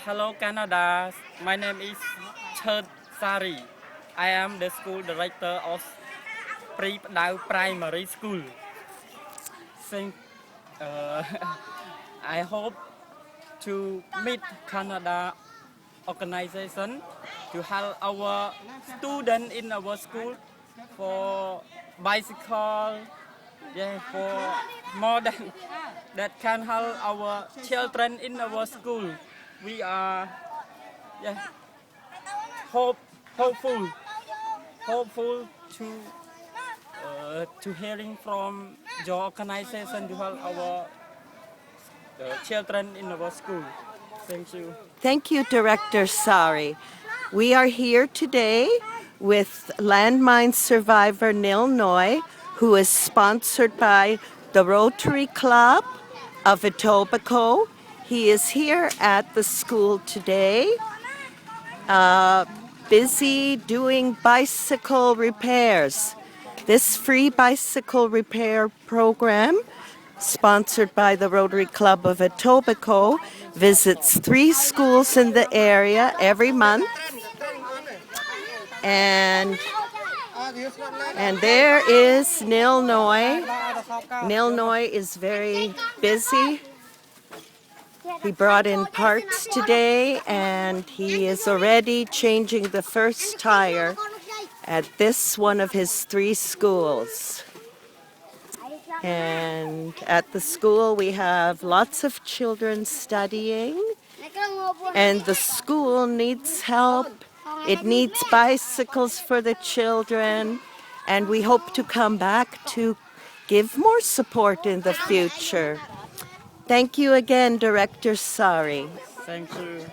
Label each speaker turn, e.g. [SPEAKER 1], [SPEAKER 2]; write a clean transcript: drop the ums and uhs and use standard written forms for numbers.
[SPEAKER 1] Hello Canada, my name is Chert Sari. I am the school director of Pre-Dao Primary School. Think, uh, I hope to meet Canada organization to help our students in our school for bicycle, yeah, for more than that can help our children in our school. We are, yeah, hope, hopeful, hopeful to hearing from your organization to help our children in our school. Thank you.
[SPEAKER 2] Thank you, Director Sari. We are here today with landmine survivor Nil Noy, who is sponsored by the Rotary Club of Etobicoke. He is here at the school today, busy doing bicycle repairs. This free bicycle repair program, sponsored by the Rotary Club of Etobicoke, visits 3 schools in the area every month. And there is Nil Noy. Nil Noy is very busy. He brought in parts today and he is already changing the first tire at this one of his 3 schools. And at the school we have lots of children studying, and the school needs help. It needs bicycles for the children, and we hope to come back to give more support in the future. Thank you again, Director Sari.
[SPEAKER 1] Thank you.